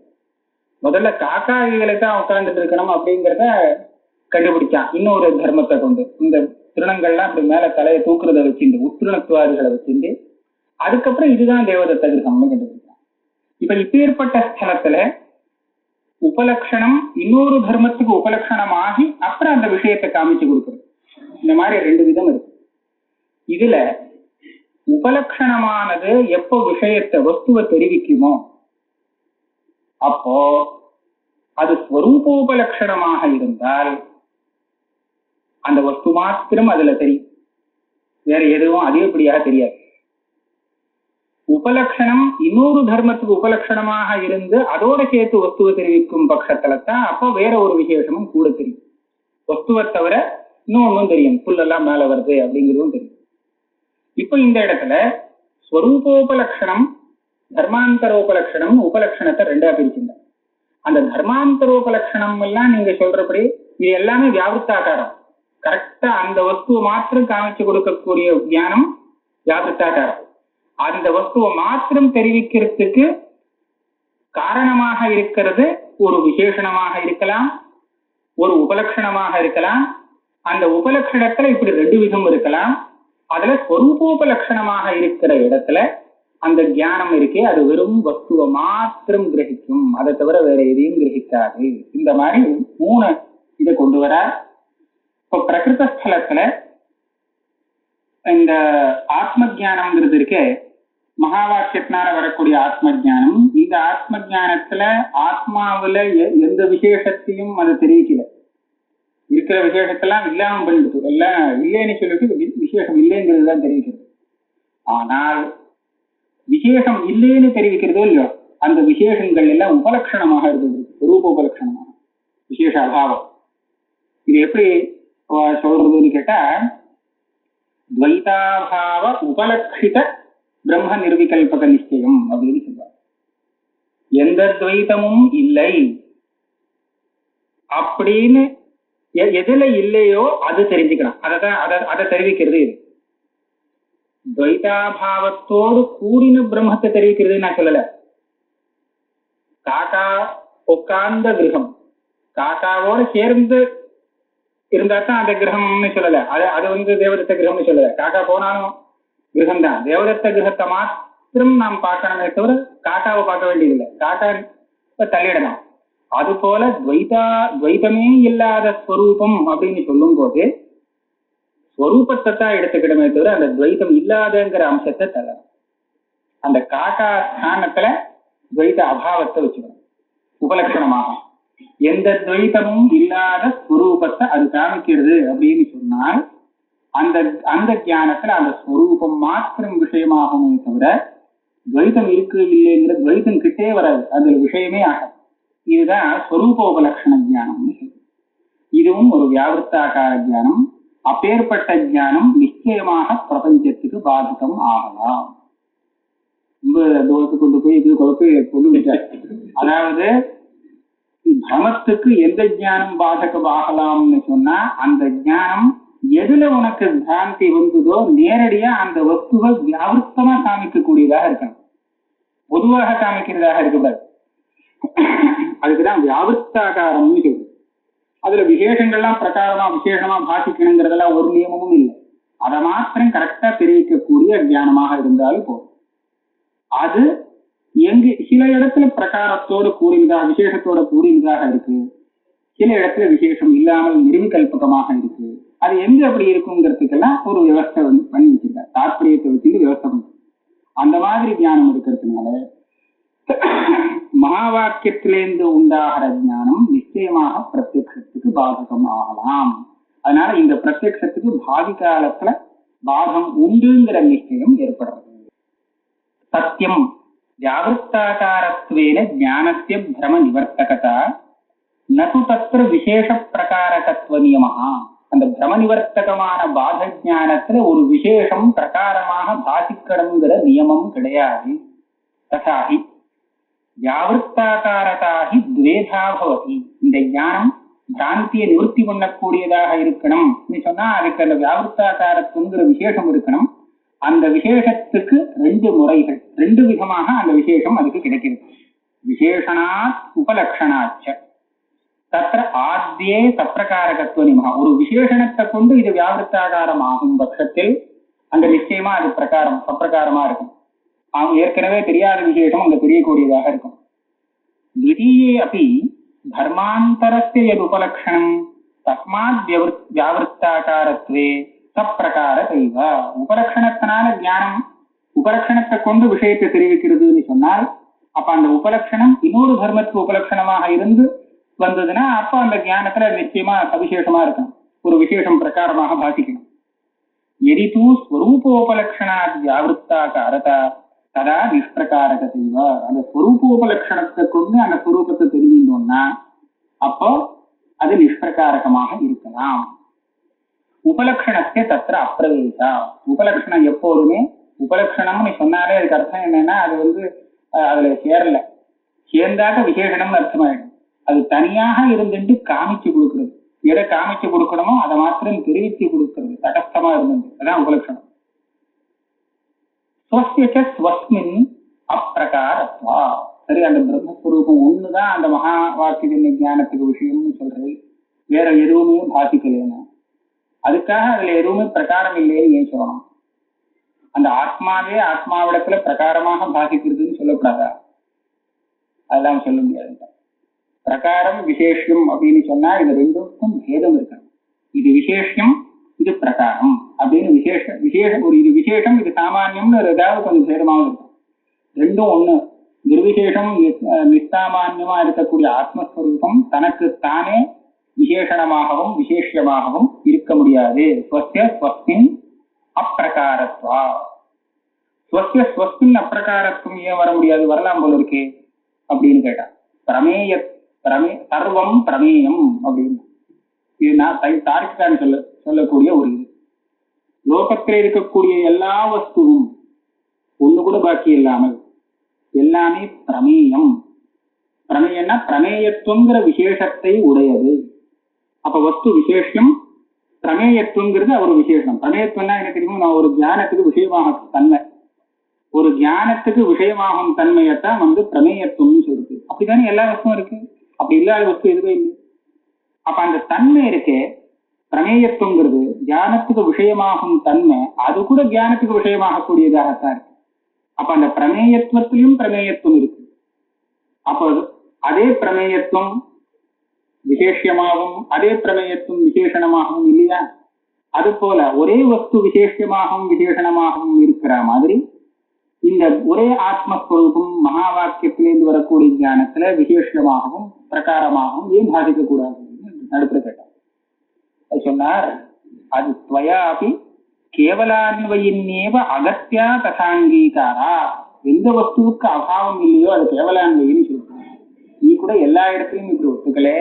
Speaker 2: முதல்ல காக்கா இதுகளை தான் உட்கார்ந்துட்டு இருக்கணும் அப்படிங்கிறத கண்டுபிடிச்சான் இன்னொரு தர்மத்தை கொண்டு. இந்த திருணங்கள்லாம் அப்படி மேல தலையை தூக்குறத வச்சுட்டு உத்திருணத்துவாதிகளை வச்சுட்டு அதுக்கப்புறம் இதுதான் தேவதத்த கிரகம்னு கண்டுபிடிச்சான். இப்ப இப்பேற்பட்ட ஸ்தலத்துல உபலட்சணம் இன்னொரு தர்மத்துக்கு உபலட்சணமாகி அப்புறம் அந்த விஷயத்தை காமிச்சு கொடுக்குறது. இந்த மாதிரி 2 விதம் இருக்கு. இதுல உபலட்சணமானது எப்போ விஷயத்தை வஸ்துவை தெரிவிக்குமோ அப்போ அது ஸ்வரூபோபலட்சணமாக இருந்தால் அந்த வஸ்து மாத்திரம் அதுல தெரியும், வேற எதுவும் அதிகப்படியாக தெரியாது. உபலட்சணம் இன்னொரு தர்மத்துக்கு உபலட்சணமாக இருந்து அதோட சேர்த்து வஸ்துவை தெரிவிக்கும் பட்சத்துலதான் அப்போ வேற ஒரு விசேஷமும் கூட தெரியும். வஸ்துவை தவிர இன்னொன்னும் தெரியும், புல்லெல்லாம் மேல வருது அப்படிங்கிறதும் தெரியும். இப்ப இந்த இடத்துல ஸ்வரூபோபலட்சணம் தர்மாந்தரோபலட்சணம் உபலட்சணத்தை 2ஆ பிரிக்கின்ற. அந்த தர்மாந்தரோபலட்சணம் எல்லாம் நீங்க சொல்றபடி இது எல்லாமே வியாபிருத்தாகாரம். கரெக்டா அந்த வஸ்துவை மாத்திரம் காமிச்சு கொடுக்கக்கூடிய ஞானம் வியாபிருத்தாகாரம். அந்த வஸ்துவை மாத்திரம் தெரிவிக்கிறதுக்கு காரணமாக இருக்கிறது ஒரு விசேஷணமாக இருக்கலாம், ஒரு உபலட்சணமாக இருக்கலாம். அந்த உபலட்சணத்துல இப்படி 2 விதம் இருக்கலாம். அதுல ஸ்வரூபோபலட்சணமாக இருக்கிற இடத்துல அந்த ஞானம் இருக்கே அது வெறும் வஸ்துவை மாத்திரம் கிரகிக்கும், அதை தவிர வேற எதையும் கிரகிக்காது. இந்த மாதிரி 3 இதை கொண்டு வர. இப்ப பிரகிருத ஸ்தலத்துல இந்த ஆத்ம ஜானம்ங்கிறது இருக்கு, மகாவாக்கியத்தினால வரக்கூடிய ஆத்ம ஜானம். இந்த ஆத்ம ஜானத்துல ஆத்மாவில எந்த விசேஷத்தையும் அது தெரிவிக்கல, இருக்கிற விசேஷத்தெல்லாம் இல்லாம பண்ணிடுது, எல்லாம் இல்லைன்னு சொல்லிட்டு விசேஷம் இல்லைங்கிறது தான் தெரிவிக்கிறது. ஆனால் விசேஷம் இல்லைன்னு தெரிவிக்கிறதோ இல்லையோ அந்த விசேஷங்கள் எல்லாம் உபலட்சணமாக இருந்தது, ரூப உபலட்சணமாக, விசேஷ அபாவம். இது எப்படி சொல்றதுன்னு கேட்டா, துவைதாபாவ உபலட்சித பிரம்ம நிர்விகல்பக நிச்சயம் அப்படின்னு சொல்றாங்க. எந்த துவைதமும் இல்லை அப்படின்னு எதுல இல்லையோ அது தெரிஞ்சுக்கலாம், அதை தெரிவிக்கிறது இது. துவைதாபாவத்தோடு கூடின பிரம்மத்தை தெரிவிக்கிறது நான் சொல்லல. காக்கா உட்கார்ந்த கிரகம் காக்காவோட சேர்ந்து இருந்தா தான் அந்த கிரகம்னு சொல்லல, அது தேவதத்த கிரகம்னு சொல்லல. காக்கா போனாலும் கிரகம் தான், தேவதத்த கிரகத்தை மாத்திரம் நாம் பார்க்கணுமே தவிர காக்காவை பார்க்க வேண்டியதில்லை, காக்கா தள்ளிடலாம். அது போல துவைதமே இல்லாத ஸ்வரூபம் அப்படின்னு சொல்லும் போது ஸ்வரூபத்தை தான் எடுத்துக்கிடமே தவிர அந்த துவைதம் இல்லாதங்கிற அம்சத்தை தள்ளலாம். அந்த காக்கா ஸ்தானத்துல துவைத அபாவத்தை வச்சுக்கணும் உபலட்சணமாக. எந்த துவைதமும் இல்லாத ஸ்வரூபத்தை அது காமிக்கிறது அப்படின்னு சொன்னால் அந்த ஞானத்துல அந்த ஸ்வரூபம் மாத்திரம் விஷயமாகுமே தவிர துவைதம் இருக்கு இல்லைங்கிற துவைதம் கிட்டே வராது, அதுல விஷயமே ஆகாது. இதுதான் ஸ்வரூபோபலட்சண ஜானம்னு சொல்றது. இதுவும் ஒரு வியாவிருத்தாகார ஜானம். அப்பேற்பட்ட ஞானம் நிச்சயமாக பிரபஞ்சத்துக்கு பாதகம் ஆகலாம். ரொம்ப தோசை கொண்டு போய் இது கொண்டு விட்டார். அதாவது பிரமத்துக்கு எந்த ஞானம் பாதகம் ஆகலாம்னு சொன்னா அந்த ஞானம் எதுல உனக்கு பிராந்தி வந்ததோ நேரடியா அந்த வஸ்துவை வியாவிருத்தமா காமிக்கக்கூடியதாக இருக்கணும், பொதுவாக காமிக்கிறதாக இருக்கக்கூடாது. அதுக்குதான் வியாவிருத்தாகாரம்னு சொல்றது. அதுல விசேஷங்கள்லாம் பிரகாரமா விசேஷமா பாசிக்கணுங்கிறதெல்லாம் ஒரு நியமமும் இல்லை. அதை மாத்திரம் கரெக்டா தெரிவிக்கக்கூடிய ஞானமாக இருந்தாலும் போதும். அது சில இடத்துல பிரகாரத்தோடு கூடியதாக விசேஷத்தோட கூடியதாக இருக்கு, சில இடத்துல விசேஷம் இல்லாமல் நிர்விகல்பகமாக இருக்கு. அது எங்க அப்படி இருக்குங்கிறதுக்கெல்லாம் ஒரு விவஸ்தை பண்ணி வச்சிருக்காரு, தாற்பயத்தை வச்சு விவஸ்தை பண்ணி. அந்த மாதிரி ஞானம் இருக்கிறதுனால மகா வாக்கியத்திலிருந்து உண்டாகிற ஞானம் நிச்சயமாக பிரத்யக்ஷத்துக்கு பாதகம் ஆகலாம். அதனால இந்த பிரத்யக்ஷத்துக்கு பாவி காலத்துல பாதம் உண்டுங்கிற நிச்சயம் ஏற்படுறது. சத்தியம் வியாவிருத்தாகாரத்வேன ஞானஸ்ய பிரம நிவர்த்தகதா நது தத்திர விசேஷ பிரகாரகத்துவ நியமஹா. அந்த பிரம நிவர்த்தகமான பாத ஞானத்துல ஒரு விசேஷம் பிரகாரமாக பாதிக்கணுங்கிற நியமம் கிடையாது. ததாஹி வியாவிருத்தாகாரதாகி துவேதா பவதி. இந்த ஞானம் பிராந்தியை நிவர்த்தி பண்ணக்கூடியதாக இருக்கணும் சொன்னா அதுக்கு அந்த வியாவிருத்தாகாரத்துங்கிற விசேஷம் இருக்கணும். அந்த விசேஷத்துக்கு ரெண்டு முறைகள், ரெண்டு விதமாக அந்த விசேஷம் அதுக்கு கிடைக்கிறது. விசேஷனாத் உபலக்ஷணாச்ச. தத்திர ஆத்தியே சப்பிரகாரகத்துவ நியமஹா. ஒரு விசேஷணத்தை கொண்டு இது வியாவிருத்தாகாரம் ஆகும் பட்சத்தில் அந்த நிச்சயமா அது பிரகாரம் சப்பிரகாரமா இருக்கும். அவங்க ஏற்கனவே தெரியாத விசேஷம் அங்க தெரியக்கூடியதாக இருக்கும். द्वितीये अपि धर्मान्तरस्य यदुपलक्षणं तस्मात् व्यावृत्ताकारत्वे सप्रकारतैव. உபலக்ஷணத்தினால ஞானம் உபலக்ஷணத்தை கொண்டு விஷயத்தை தெரிவிக்கிறதுன்னு சொன்னால் அப்ப அந்த உபலக்ஷணம் இன்னொரு தர்மத்துவ உபலக்ஷணமாக இருந்து வந்ததுன்னா அப்ப அந்த ஞானத்துல நிச்சயமா சவிசேஷமா இருக்கணும், ஒரு விசேஷம் பிரகாரமாக பாசிக்கணும். यदि तु स्वरूपोपलक्षणात् व्यावृत्ताकारता ததா நிஷ்பிரகாரகத்தைவ. அந்த ஸ்வரூபோபலட்சணத்தை கொண்டு அந்த ஸ்வரூபத்தை தெரிஞ்சிட்டோம்னா அப்போ அது நிஷ்பிரகாரகமாக இருக்கலாம். உபலட்சணத்தை தத்திர அப்பிரவேசா. உபலட்சணம் எப்போதுமே உபலட்சணம்னு சொன்னாலே அதுக்கு அர்த்தம் என்னன்னா அது அதுல சேரல, சேர்ந்தாக்க விசேஷணம்னு அர்த்தமாயிடும். அது தனியாக இருந்துட்டு காமிச்சு கொடுக்கறது, எதை காமிச்சு கொடுக்கணுமோ அதை மாத்திரம் தெரிவித்து கொடுக்கறது, தடஸ்தமா இருந்தது, அதான் உபலட்சணம். ஸ்வஸ்மின் அப்பிரகாரத்வா. சரி, அந்த பிரம்மஸ்வரூபம் ஒண்ணுதான் அந்த மகா வாக்கிய ஞானத்துக்கு விஷயம்னு சொல்றது, வேற எதுவுமே பாதிக்கலைன்னா அதுக்காக அதுல எதுவுமே பிரகாரம் இல்லைன்னு ஏன் சொல்லணும்? அந்த ஆத்மாவே ஆத்மாவிடத்துல பிரகாரமாக பாதிக்கிறதுன்னு சொல்லக்கூடாதா? அதெல்லாம் சொல்ல முடியாது. பிரகாரம் விசேஷம் அப்படின்னு சொன்னா இது ரெண்டுக்கும் பேதம் இருக்கணும். இது விசேஷம், இது பிரகாரம் அப்படின்னு விசேஷம் ஒரு இது விசேஷம், இது சாமானியம்னு ஏதாவது கொஞ்சம் பேதமாக இருக்கும். ரெண்டும் ஒண்ணு. நிர்விசேஷம் நிஸ்தாமான்யமா இருக்கக்கூடிய ஆத்மஸ்வரூபம் தனக்கு தானே விசேஷணமாகவும் விசேஷமாகவும் இருக்க முடியாது. ஸ்வஸ்மின் அப்பிரகாரத்வா. ஸ்வஸ்மின் அப்பிரகாரத்துவம் ஏன் வர முடியாது? வரலாம் போல இருக்கே அப்படின்னு கேட்டா, சர்வம் பிரமேயம் அப்படின்னு இது நான் தார்க்கிகான்னு சொல்லக்கூடிய ஒரு இது. லோகத்தில் இருக்கக்கூடிய எல்லா வஸ்துவும் ஒண்ணு கூட பாக்கி இல்லாமல் எல்லாமே பிரமேயம். பிரமேயம்னா பிரமேயத்துவங்கிற விசேஷத்தை உடையது. அப்ப வஸ்து விசேஷம், பிரமேயத்துவங்கிறது ஒரு விசேஷம். பிரமேயத்துவம்னா என்ன தெரியுமோ, நான் ஒரு ஞானத்துக்கு விஷயமாகும் தன்மை, ஒரு ஞானத்துக்கு விஷயமாகும் தன்மையத்தான் பிரமேயத்துவம்னு சொல்றது. அப்படித்தானே எல்லா வஸ்துவும் இருக்கு. அப்படி இல்லாத வஸ்து எதுவே இல்லை. அப்ப அந்த தன்மை இருக்கே பிரமேயத்துவங்கிறது ஞானத்துக்கு விஷயமாகும் தன்மை, அது கூட ஞானத்துக்கு விஷயமாகக்கூடியதாகத்தான் இருக்கு. அப்ப அந்த பிரமேயத்துவத்திலும் பிரமேயத்துவம் இருக்கு. அப்போ அதே பிரமேயத்துவம் விசேஷமாகவும் அதே பிரமேயத்துவம் விசேஷணமாகவும் இல்லையா? அது போல ஒரே வஸ்து விசேஷமாகவும் விசேஷணமாகவும் இருக்கிற மாதிரி இந்த ஒரே ஆத்மஸ்வரூபம் மகா வாக்கியத்திலிருந்து வரக்கூடிய ஞானத்துல விசேஷமாகவும் பிரகாரமாகவும் ஏன் பாதிக்க கூடாது நடுப்புற கேட்டார். அது சொன்னார், அது துவயாபி கேவலான்வயின்னேவ அகத்தியா தசாங்கீகாரா. எந்த வஸ்துவுக்கு அபாவம் இல்லையோ அது கேவலான்வயின்னு சொல்லுங்க. நீ கூட எல்லா இடத்துலயும் இப்படி ஒத்துக்கல.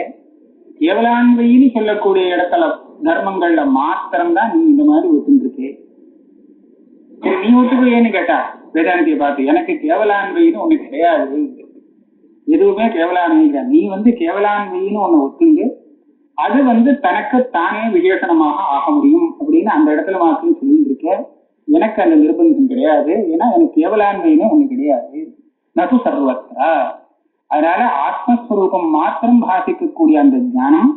Speaker 2: கேவலான்வயின்னு சொல்லக்கூடிய இடத்துல தர்மங்கள்ல மாத்திரம்தான் நீ இந்த மாதிரி ஒத்துட்டு இருக்கே. சரி, நீ ஒத்துக்கலையேன்னு கேட்டா வேதாந்தியை பார்த்து, எனக்கு கேவலான்வயின்னு ஒண்ணு கிடையாது, எதுவுமே கேவலான்வயில. நீ கேவலான்வயின்னு ஒண்ணு ஒத்துண்டு அது தனக்கு தானே விசேஷணமாக ஆக முடியும் அப்படின்னு அந்த இடத்துல மாத்திரம் சொல்லிட்டு இருக்க. எனக்கு அந்த நிர்பந்தம் கிடையாது. ஏன்னா எனக்கு கேவலான்வயின்னு ஒண்ணு கிடையாது, நது சர்வத்ரா. அதனால ஆத்மஸ்வரூபம் மாத்திரம் பாசிக்கக்கூடிய அந்த ஞானம்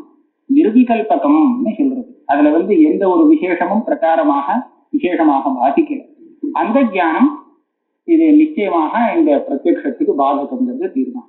Speaker 2: நிர்விகல்பகம்னு சொல்றது. அதுல எந்த ஒரு விசேஷமும் பிரகாரமாக விசேஷமாக பாதிக்கல. அந்த ஞானம் இது நிச்சயமாக இந்த பிரத்யக்ஷத்துக்கு பாதகங்கிறது தீர்மானம்.